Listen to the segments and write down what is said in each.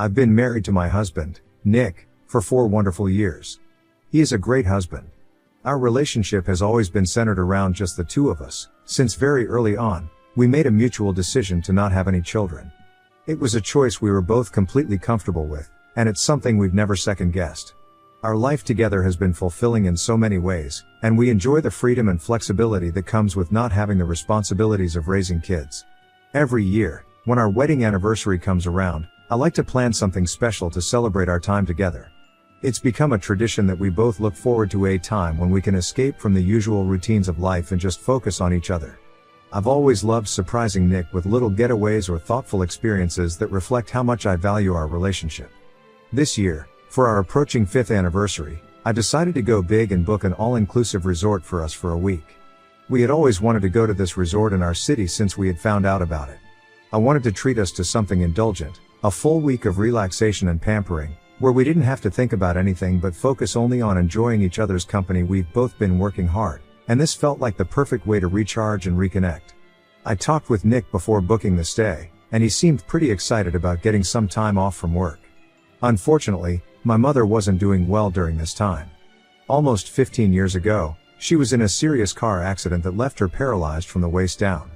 I've been married to my husband, Nick, for 4 wonderful years. He is a great husband. Our relationship has always been centered around just the two of us. Since very early on, we made a mutual decision to not have any children. It was a choice we were both completely comfortable with, and it's something we've never second-guessed. Our life together has been fulfilling in so many ways, and we enjoy the freedom and flexibility that comes with not having the responsibilities of raising kids. Every year, when our wedding anniversary comes around, I like to plan something special to celebrate our time together. It's become a tradition that we both look forward to a time when we can escape from the usual routines of life and just focus on each other. I've always loved surprising Nick with little getaways or thoughtful experiences that reflect how much I value our relationship. This year, for our approaching 5th anniversary, I decided to go big and book an all-inclusive resort for us for a week. We had always wanted to go to this resort in our city since we had found out about it. I wanted to treat us to something indulgent, a full week of relaxation and pampering, where we didn't have to think about anything but focus only on enjoying each other's company. We've both been working hard, and this felt like the perfect way to recharge and reconnect. I talked with Nick before booking the stay, and he seemed pretty excited about getting some time off from work. Unfortunately, my mother wasn't doing well during this time. Almost 15 years ago, she was in a serious car accident that left her paralyzed from the waist down.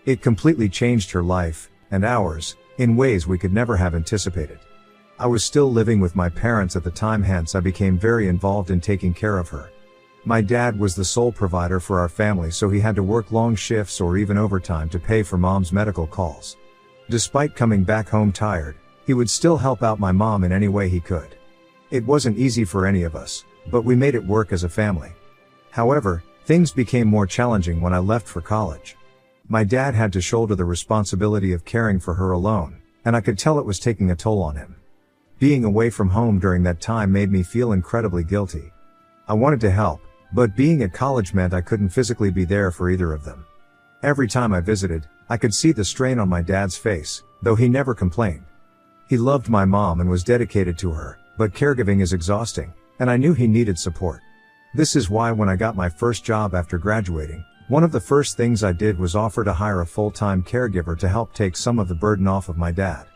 It completely changed her life, and ours, in ways we could never have anticipated. I was still living with my parents at the time, hence I became very involved in taking care of her. My dad was the sole provider for our family, so he had to work long shifts or even overtime to pay for mom's medical calls. Despite coming back home tired, he would still help out my mom in any way he could. It wasn't easy for any of us, but we made it work as a family. However, things became more challenging when I left for college. My dad had to shoulder the responsibility of caring for her alone, and I could tell it was taking a toll on him. Being away from home during that time made me feel incredibly guilty. I wanted to help, but being at college meant I couldn't physically be there for either of them. Every time I visited, I could see the strain on my dad's face, though he never complained. He loved my mom and was dedicated to her, but caregiving is exhausting, and I knew he needed support. This is why when I got my first job after graduating, one of the first things I did was offer to hire a full-time caregiver to help take some of the burden off of my dad.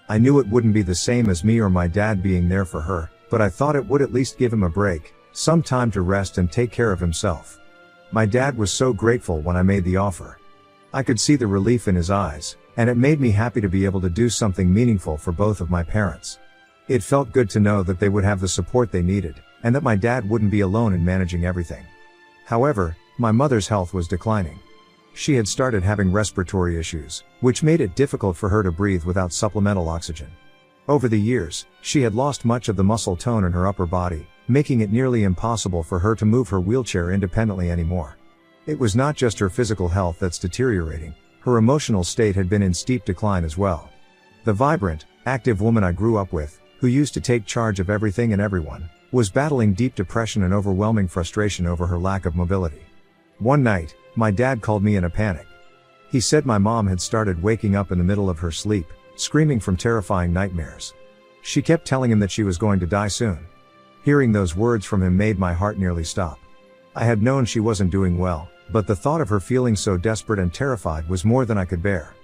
I knew it wouldn't be the same as me or my dad being there for her, but I thought it would at least give him a break, some time to rest and take care of himself. My dad was so grateful when I made the offer. I could see the relief in his eyes, and it made me happy to be able to do something meaningful for both of my parents. It felt good to know that they would have the support they needed, and that my dad wouldn't be alone in managing everything. However, my mother's health was declining. She had started having respiratory issues, which made it difficult for her to breathe without supplemental oxygen. Over the years, she had lost much of the muscle tone in her upper body, making it nearly impossible for her to move her wheelchair independently anymore. It was not just her physical health that's deteriorating, her emotional state had been in steep decline as well. The vibrant, active woman I grew up with, who used to take charge of everything and everyone, was battling deep depression and overwhelming frustration over her lack of mobility. One night, my dad called me in a panic. He said my mom had started waking up in the middle of her sleep, screaming from terrifying nightmares. She kept telling him that she was going to die soon. Hearing those words from him made my heart nearly stop. I had known she wasn't doing well, but the thought of her feeling so desperate and terrified was more than I could bear.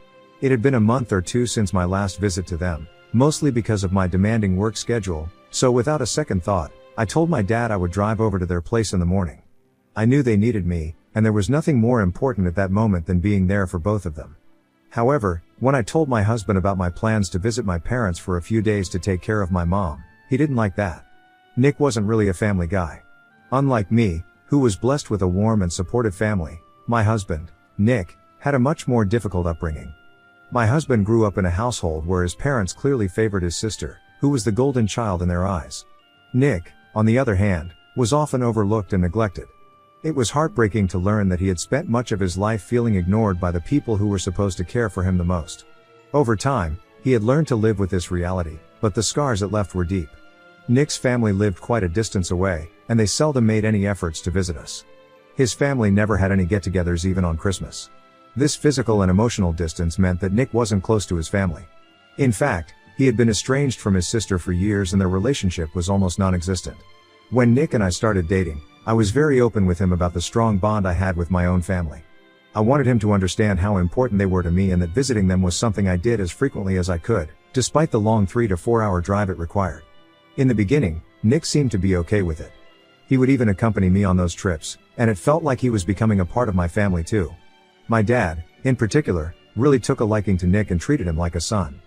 It had been a month or two since my last visit to them, mostly because of my demanding work schedule, so without a second thought, I told my dad I would drive over to their place in the morning. I knew they needed me, and there was nothing more important at that moment than being there for both of them. However, when I told my husband about my plans to visit my parents for a few days to take care of my mom, he didn't like that. Nick wasn't really a family guy. Unlike me, who was blessed with a warm and supportive family, my husband, Nick, had a much more difficult upbringing. My husband grew up in a household where his parents clearly favored his sister, who was the golden child in their eyes. Nick, on the other hand, was often overlooked and neglected. It was heartbreaking to learn that he had spent much of his life feeling ignored by the people who were supposed to care for him the most. Over time, he had learned to live with this reality, but the scars it left were deep. Nick's family lived quite a distance away, and they seldom made any efforts to visit us. His family never had any get-togethers even on Christmas. This physical and emotional distance meant that Nick wasn't close to his family. In fact, he had been estranged from his sister for years and their relationship was almost non-existent. When Nick and I started dating, I was very open with him about the strong bond I had with my own family. I wanted him to understand how important they were to me and that visiting them was something I did as frequently as I could, despite the long 3 to 4 hour drive it required. In the beginning, Nick seemed to be okay with it. He would even accompany me on those trips, and it felt like he was becoming a part of my family too. My dad, in particular, really took a liking to Nick and treated him like a son.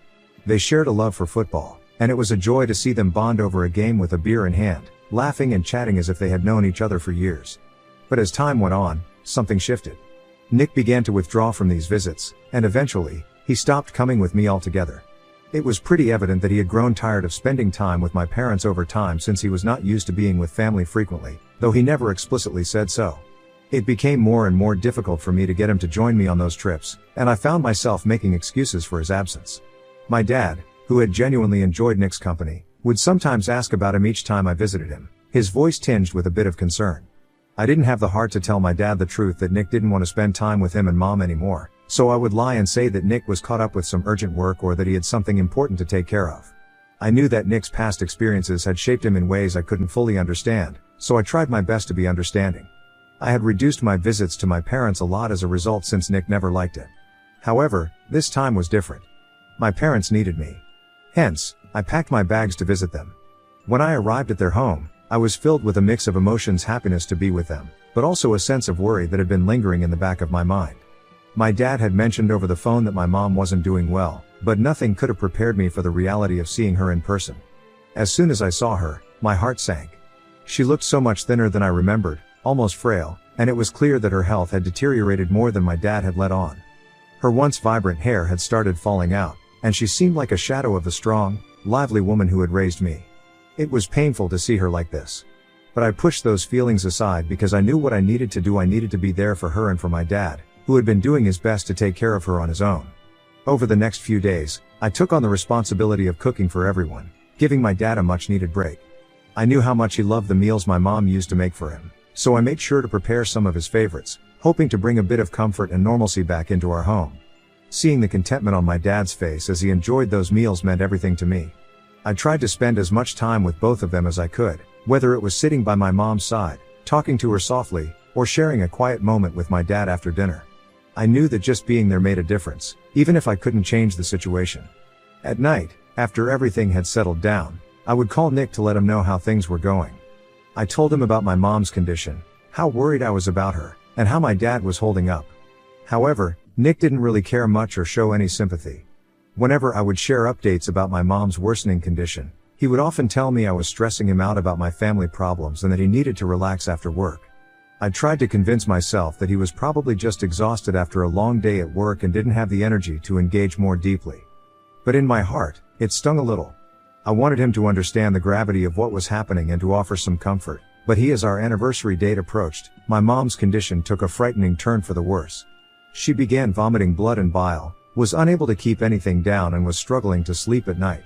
They shared a love for football, and it was a joy to see them bond over a game with a beer in hand, laughing and chatting as if they had known each other for years. But as time went on, something shifted. Nick began to withdraw from these visits, and eventually, he stopped coming with me altogether. It was pretty evident that he had grown tired of spending time with my parents over time since he was not used to being with family frequently, though he never explicitly said so. It became more and more difficult for me to get him to join me on those trips, and I found myself making excuses for his absence. My dad, who had genuinely enjoyed Nick's company, would sometimes ask about him each time I visited him, his voice tinged with a bit of concern. I didn't have the heart to tell my dad the truth that Nick didn't want to spend time with him and mom anymore, so I would lie and say that Nick was caught up with some urgent work or that he had something important to take care of. I knew that Nick's past experiences had shaped him in ways I couldn't fully understand, so I tried my best to be understanding. I had reduced my visits to my parents a lot as a result since Nick never liked it. However, this time was different. My parents needed me. Hence, I packed my bags to visit them. When I arrived at their home, I was filled with a mix of emotions: happiness to be with them, but also a sense of worry that had been lingering in the back of my mind. My dad had mentioned over the phone that my mom wasn't doing well, but nothing could have prepared me for the reality of seeing her in person. As soon as I saw her, my heart sank. She looked so much thinner than I remembered, almost frail, and it was clear that her health had deteriorated more than my dad had let on. Her once vibrant hair had started falling out, and she seemed like a shadow of the strong, lively woman who had raised me. It was painful to see her like this. But I pushed those feelings aside because I knew what I needed to do. I needed to be there for her and for my dad, who had been doing his best to take care of her on his own. Over the next few days, I took on the responsibility of cooking for everyone, giving my dad a much-needed break. I knew how much he loved the meals my mom used to make for him, so I made sure to prepare some of his favorites, hoping to bring a bit of comfort and normalcy back into our home. Seeing the contentment on my dad's face as he enjoyed those meals meant everything to me. I tried to spend as much time with both of them as I could, whether it was sitting by my mom's side, talking to her softly, or sharing a quiet moment with my dad after dinner. I knew that just being there made a difference, even if I couldn't change the situation. At night, after everything had settled down, I would call Nick to let him know how things were going. I told him about my mom's condition, how worried I was about her, and how my dad was holding up. However, Nick didn't really care much or show any sympathy. Whenever I would share updates about my mom's worsening condition, he would often tell me I was stressing him out about my family problems and that he needed to relax after work. I tried to convince myself that he was probably just exhausted after a long day at work and didn't have the energy to engage more deeply. But in my heart, it stung a little. I wanted him to understand the gravity of what was happening and to offer some comfort, but as our anniversary date approached, my mom's condition took a frightening turn for the worse. She began vomiting blood and bile, was unable to keep anything down, and was struggling to sleep at night.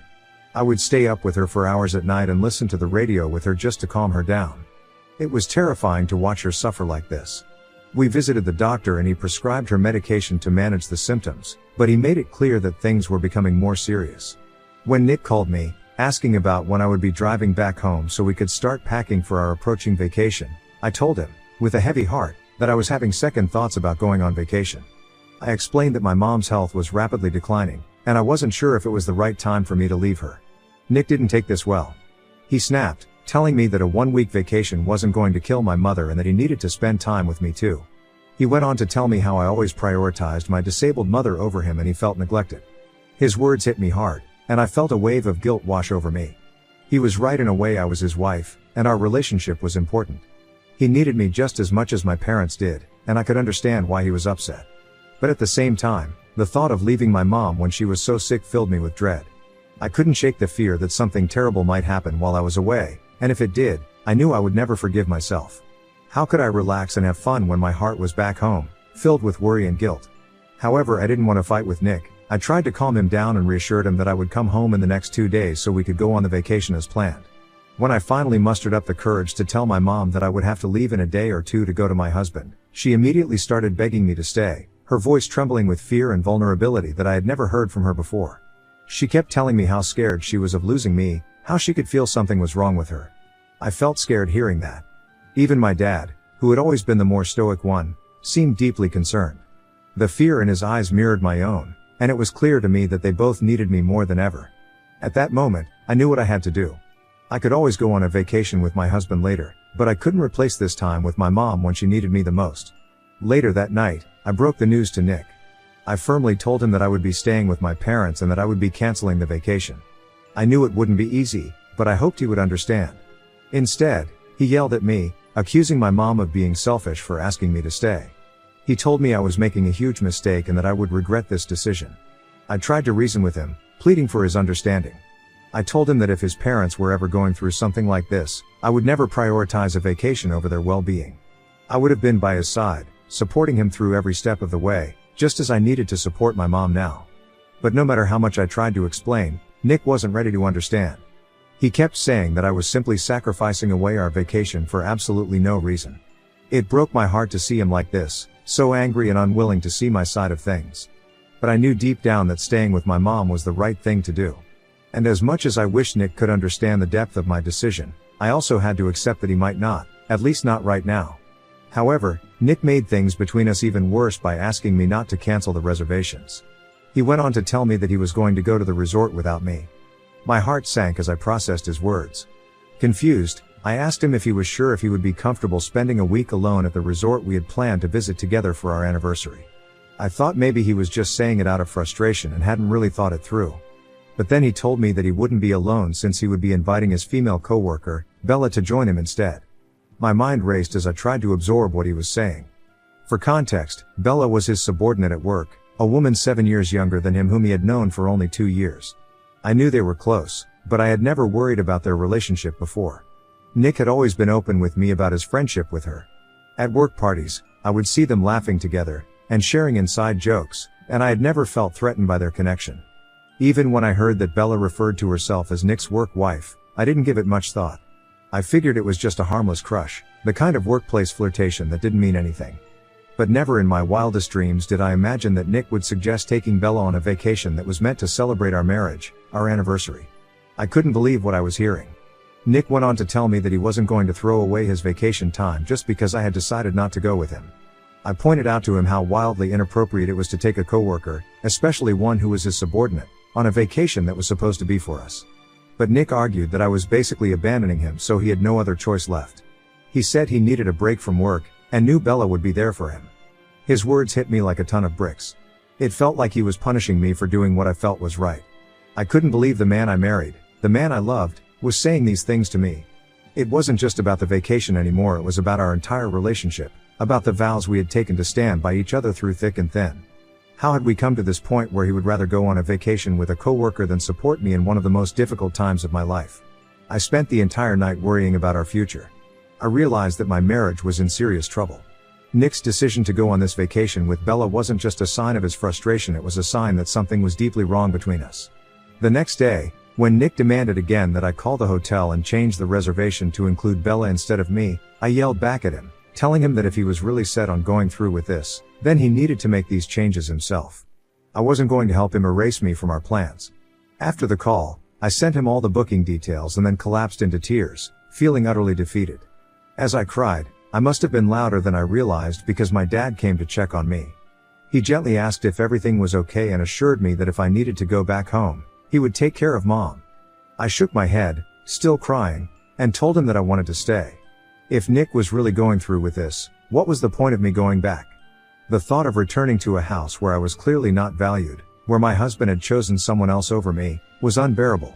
I would stay up with her for hours at night and listen to the radio with her just to calm her down. It was terrifying to watch her suffer like this. We visited the doctor and he prescribed her medication to manage the symptoms, but he made it clear that things were becoming more serious. When Nick called me, asking about when I would be driving back home so we could start packing for our approaching vacation, I told him, with a heavy heart, that I was having second thoughts about going on vacation. I explained that my mom's health was rapidly declining, and I wasn't sure if it was the right time for me to leave her. Nick didn't take this well. He snapped, telling me that a one-week vacation wasn't going to kill my mother and that he needed to spend time with me too. He went on to tell me how I always prioritized my disabled mother over him and he felt neglected. His words hit me hard, and I felt a wave of guilt wash over me. He was right in a way. I was his wife, and our relationship was important. He needed me just as much as my parents did, and I could understand why he was upset. But at the same time, the thought of leaving my mom when she was so sick filled me with dread. I couldn't shake the fear that something terrible might happen while I was away, and if it did, I knew I would never forgive myself. How could I relax and have fun when my heart was back home, filled with worry and guilt? However, I didn't want to fight with Nick. I tried to calm him down and reassured him that I would come home in the next 2 days so we could go on the vacation as planned. When I finally mustered up the courage to tell my mom that I would have to leave in a day or two to go to my husband, she immediately started begging me to stay, her voice trembling with fear and vulnerability that I had never heard from her before. She kept telling me how scared she was of losing me, how she could feel something was wrong with her. I felt scared hearing that. Even my dad, who had always been the more stoic one, seemed deeply concerned. The fear in his eyes mirrored my own, and it was clear to me that they both needed me more than ever. At that moment, I knew what I had to do. I could always go on a vacation with my husband later, but I couldn't replace this time with my mom when she needed me the most. Later that night, I broke the news to Nick. I firmly told him that I would be staying with my parents and that I would be canceling the vacation. I knew it wouldn't be easy, but I hoped he would understand. Instead, he yelled at me, accusing my mom of being selfish for asking me to stay. He told me I was making a huge mistake and that I would regret this decision. I tried to reason with him, pleading for his understanding. I told him that if his parents were ever going through something like this, I would never prioritize a vacation over their well-being. I would have been by his side, supporting him through every step of the way, just as I needed to support my mom now. But no matter how much I tried to explain, Nick wasn't ready to understand. He kept saying that I was simply sacrificing away our vacation for absolutely no reason. It broke my heart to see him like this, so angry and unwilling to see my side of things. But I knew deep down that staying with my mom was the right thing to do. And as much as I wished Nick could understand the depth of my decision, I also had to accept that he might not, at least not right now. However, Nick made things between us even worse by asking me not to cancel the reservations. He went on to tell me that he was going to go to the resort without me. My heart sank as I processed his words. Confused, I asked him if he was sure if he would be comfortable spending a week alone at the resort we had planned to visit together for our anniversary. I thought maybe he was just saying it out of frustration and hadn't really thought it through. But then he told me that he wouldn't be alone since he would be inviting his female coworker, Bella, to join him instead. My mind raced as I tried to absorb what he was saying. For context, Bella was his subordinate at work, a woman 7 years younger than him whom he had known for only 2 years. I knew they were close, but I had never worried about their relationship before. Nick had always been open with me about his friendship with her. At work parties, I would see them laughing together, and sharing inside jokes, and I had never felt threatened by their connection. Even when I heard that Bella referred to herself as Nick's work wife, I didn't give it much thought. I figured it was just a harmless crush, the kind of workplace flirtation that didn't mean anything. But never in my wildest dreams did I imagine that Nick would suggest taking Bella on a vacation that was meant to celebrate our marriage, our anniversary. I couldn't believe what I was hearing. Nick went on to tell me that he wasn't going to throw away his vacation time just because I had decided not to go with him. I pointed out to him how wildly inappropriate it was to take a coworker, especially one who was his subordinate, on a vacation that was supposed to be for us. But Nick argued that I was basically abandoning him, so he had no other choice left. He said he needed a break from work, and knew Bella would be there for him. His words hit me like a ton of bricks. It felt like he was punishing me for doing what I felt was right. I couldn't believe the man I married, the man I loved, was saying these things to me. It wasn't just about the vacation anymore, it was about our entire relationship, about the vows we had taken to stand by each other through thick and thin. How had we come to this point where he would rather go on a vacation with a coworker than support me in one of the most difficult times of my life? I spent the entire night worrying about our future. I realized that my marriage was in serious trouble. Nick's decision to go on this vacation with Bella wasn't just a sign of his frustration, it was a sign that something was deeply wrong between us. The next day, when Nick demanded again that I call the hotel and change the reservation to include Bella instead of me, I yelled back at him, telling him that if he was really set on going through with this, then he needed to make these changes himself. I wasn't going to help him erase me from our plans. After the call, I sent him all the booking details and then collapsed into tears, feeling utterly defeated. As I cried, I must have been louder than I realized because my dad came to check on me. He gently asked if everything was okay and assured me that if I needed to go back home, he would take care of Mom. I shook my head, still crying, and told him that I wanted to stay. If Nick was really going through with this, what was the point of me going back? The thought of returning to a house where I was clearly not valued, where my husband had chosen someone else over me, was unbearable.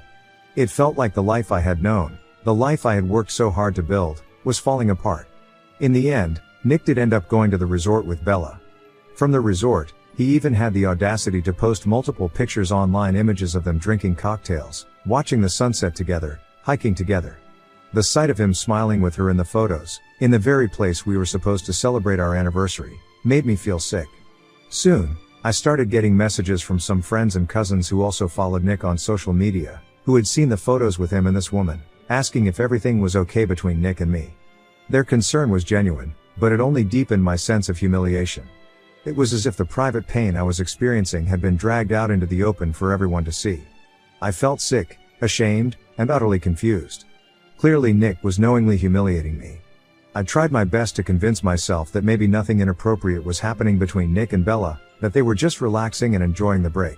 It felt like the life I had known, the life I had worked so hard to build, was falling apart. In the end, Nick did end up going to the resort with Bella. From the resort, he even had the audacity to post multiple pictures online, images of them drinking cocktails, watching the sunset together, hiking together. The sight of him smiling with her in the photos, in the very place we were supposed to celebrate our anniversary, made me feel sick. Soon, I started getting messages from some friends and cousins who also followed Nick on social media, who had seen the photos with him and this woman, asking if everything was okay between Nick and me. Their concern was genuine, but it only deepened my sense of humiliation. It was as if the private pain I was experiencing had been dragged out into the open for everyone to see. I felt sick, ashamed, and utterly confused. Clearly Nick was knowingly humiliating me. I tried my best to convince myself that maybe nothing inappropriate was happening between Nick and Bella, that they were just relaxing and enjoying the break.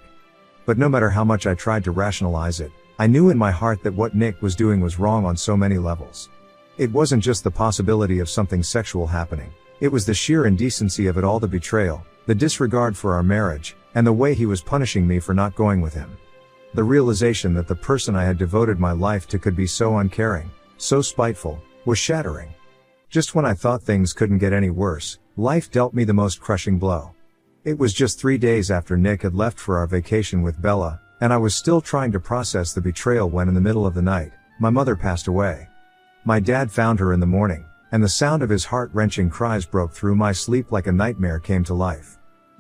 But no matter how much I tried to rationalize it, I knew in my heart that what Nick was doing was wrong on so many levels. It wasn't just the possibility of something sexual happening. It was the sheer indecency of it all, the betrayal, the disregard for our marriage, and the way he was punishing me for not going with him. The realization that the person I had devoted my life to could be so uncaring, so spiteful, was shattering. Just when I thought things couldn't get any worse, life dealt me the most crushing blow. It was just 3 days after Nick had left for our vacation with Bella, and I was still trying to process the betrayal when in the middle of the night, my mother passed away. My dad found her in the morning, and the sound of his heart-wrenching cries broke through my sleep like a nightmare came to life.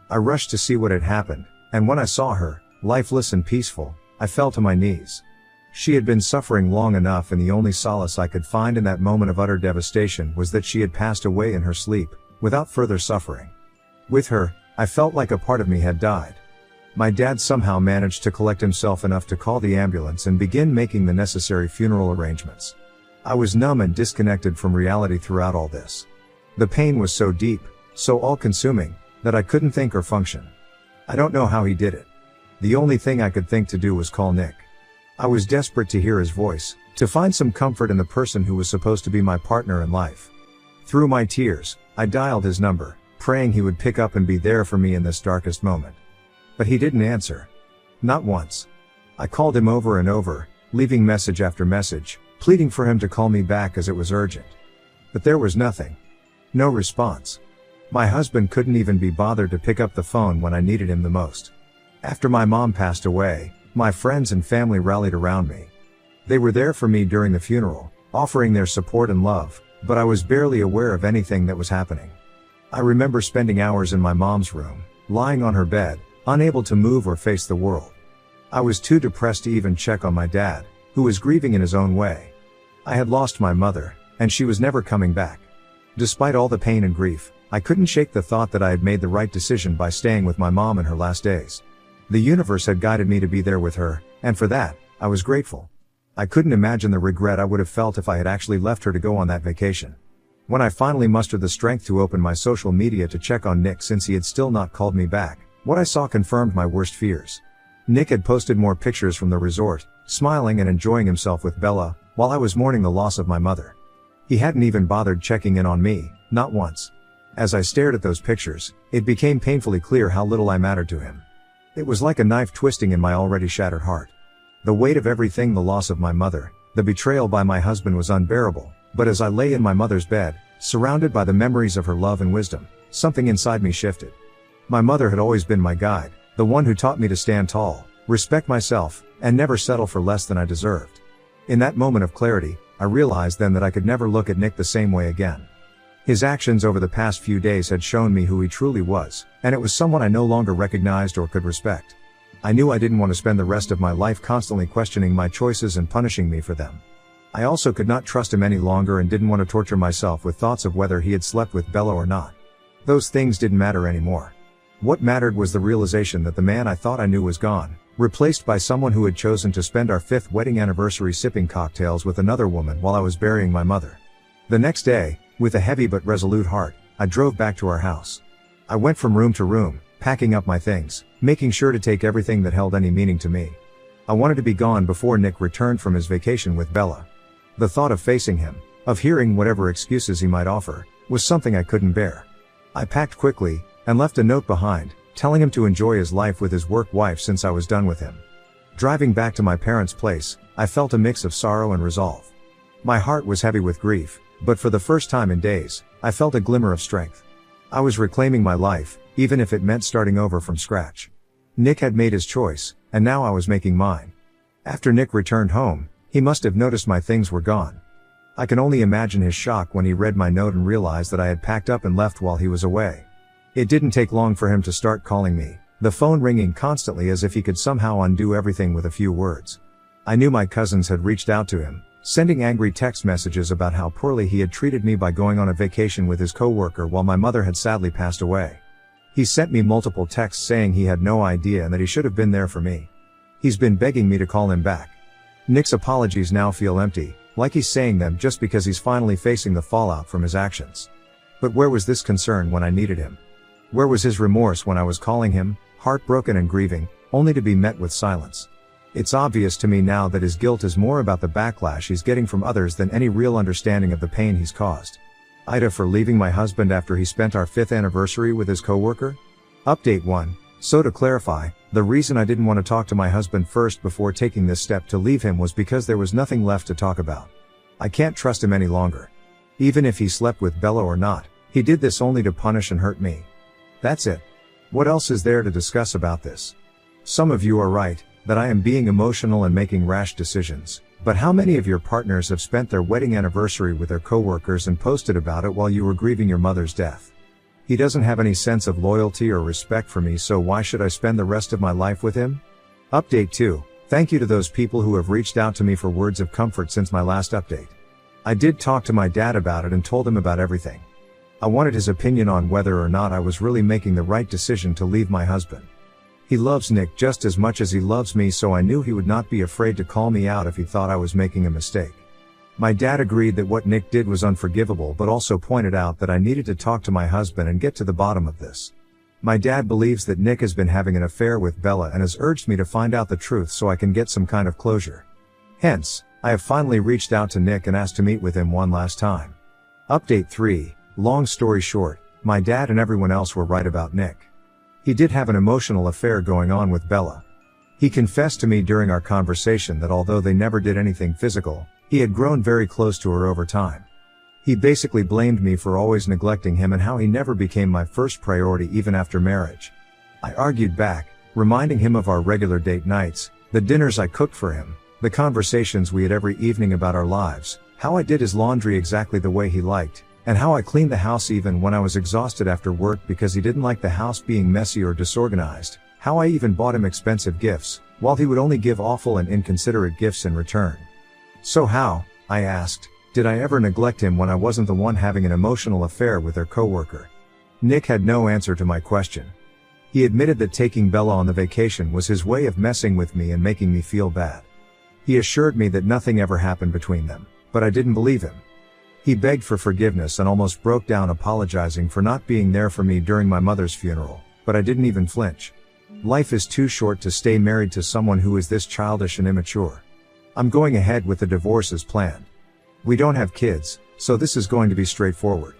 I rushed to see what had happened, and when I saw her, lifeless and peaceful, I fell to my knees. She had been suffering long enough, and the only solace I could find in that moment of utter devastation was that she had passed away in her sleep, without further suffering. With her, I felt like a part of me had died. My dad somehow managed to collect himself enough to call the ambulance and begin making the necessary funeral arrangements. I was numb and disconnected from reality throughout all this. The pain was so deep, so all-consuming, that I couldn't think or function. I don't know how he did it. The only thing I could think to do was call Nick. I was desperate to hear his voice, to find some comfort in the person who was supposed to be my partner in life. Through my tears, I dialed his number, praying he would pick up and be there for me in this darkest moment. But he didn't answer. Not once. I called him over and over, leaving message after message, pleading for him to call me back as it was urgent. But there was nothing. No response. My husband couldn't even be bothered to pick up the phone when I needed him the most. After my mom passed away, my friends and family rallied around me. They were there for me during the funeral, offering their support and love, but I was barely aware of anything that was happening. I remember spending hours in my mom's room, lying on her bed, unable to move or face the world. I was too depressed to even check on my dad, who was grieving in his own way. I had lost my mother, and she was never coming back. Despite all the pain and grief, I couldn't shake the thought that I had made the right decision by staying with my mom in her last days. The universe had guided me to be there with her, and for that, I was grateful. I couldn't imagine the regret I would have felt if I had actually left her to go on that vacation. When I finally mustered the strength to open my social media to check on Nick since he had still not called me back, what I saw confirmed my worst fears. Nick had posted more pictures from the resort, smiling and enjoying himself with Bella, while I was mourning the loss of my mother. He hadn't even bothered checking in on me, not once. As I stared at those pictures, it became painfully clear how little I mattered to him. It was like a knife twisting in my already shattered heart. The weight of everything, the loss of my mother, the betrayal by my husband, was unbearable, but as I lay in my mother's bed, surrounded by the memories of her love and wisdom, something inside me shifted. My mother had always been my guide, the one who taught me to stand tall, respect myself, and never settle for less than I deserved. In that moment of clarity, I realized then that I could never look at Nick the same way again. His actions over the past few days had shown me who he truly was, and it was someone I no longer recognized or could respect. I knew I didn't want to spend the rest of my life constantly questioning my choices and punishing me for them. I also could not trust him any longer and didn't want to torture myself with thoughts of whether he had slept with Bella or not. Those things didn't matter anymore. What mattered was the realization that the man I thought I knew was gone, replaced by someone who had chosen to spend our 5th wedding anniversary sipping cocktails with another woman while I was burying my mother. The next day, with a heavy but resolute heart, I drove back to our house. I went from room to room, packing up my things, making sure to take everything that held any meaning to me. I wanted to be gone before Nick returned from his vacation with Bella. The thought of facing him, of hearing whatever excuses he might offer, was something I couldn't bear. I packed quickly, and left a note behind, telling him to enjoy his life with his work wife since I was done with him. Driving back to my parents' place, I felt a mix of sorrow and resolve. My heart was heavy with grief, but for the first time in days, I felt a glimmer of strength. I was reclaiming my life, even if it meant starting over from scratch. Nick had made his choice, and now I was making mine. After Nick returned home, he must have noticed my things were gone. I can only imagine his shock when he read my note and realized that I had packed up and left while he was away. It didn't take long for him to start calling me, the phone ringing constantly as if he could somehow undo everything with a few words. I knew my cousins had reached out to him, sending angry text messages about how poorly he had treated me by going on a vacation with his coworker while my mother had sadly passed away. He sent me multiple texts saying he had no idea and that he should have been there for me. He's been begging me to call him back. Nick's apologies now feel empty, like he's saying them just because he's finally facing the fallout from his actions. But where was this concern when I needed him? Where was his remorse when I was calling him, heartbroken and grieving, only to be met with silence? It's obvious to me now that his guilt is more about the backlash he's getting from others than any real understanding of the pain he's caused. Ida for leaving my husband after he spent our 5th anniversary with his coworker? Update 1. So to clarify, the reason I didn't want to talk to my husband first before taking this step to leave him was because there was nothing left to talk about. I can't trust him any longer. Even if he slept with Bella or not, he did this only to punish and hurt me. That's it. What else is there to discuss about this? Some of you are right, that I am being emotional and making rash decisions, but how many of your partners have spent their wedding anniversary with their coworkers and posted about it while you were grieving your mother's death? He doesn't have any sense of loyalty or respect for me, so why should I spend the rest of my life with him? Update 2. Thank you to those people who have reached out to me for words of comfort since my last update. I did talk to my dad about it and told him about everything. I wanted his opinion on whether or not I was really making the right decision to leave my husband. He loves Nick just as much as he loves me, so I knew he would not be afraid to call me out if he thought I was making a mistake. My dad agreed that what Nick did was unforgivable, but also pointed out that I needed to talk to my husband and get to the bottom of this. My dad believes that Nick has been having an affair with Bella and has urged me to find out the truth so I can get some kind of closure. Hence, I have finally reached out to Nick and asked to meet with him one last time. Update 3. Long story short, my dad and everyone else were right about Nick. He did have an emotional affair going on with Bella. He confessed to me during our conversation that although they never did anything physical, he had grown very close to her over time. He basically blamed me for always neglecting him and how he never became my first priority even after marriage. I argued back, reminding him of our regular date nights, the dinners I cooked for him, the conversations we had every evening about our lives, how I did his laundry exactly the way he liked, and how I cleaned the house even when I was exhausted after work because he didn't like the house being messy or disorganized, how I even bought him expensive gifts, while he would only give awful and inconsiderate gifts in return. So how, I asked, did I ever neglect him when I wasn't the one having an emotional affair with their coworker? Nick had no answer to my question. He admitted that taking Bella on the vacation was his way of messing with me and making me feel bad. He assured me that nothing ever happened between them, but I didn't believe him. He begged for forgiveness and almost broke down apologizing for not being there for me during my mother's funeral, but I didn't even flinch. Life is too short to stay married to someone who is this childish and immature. I'm going ahead with the divorce as planned. We don't have kids, so this is going to be straightforward.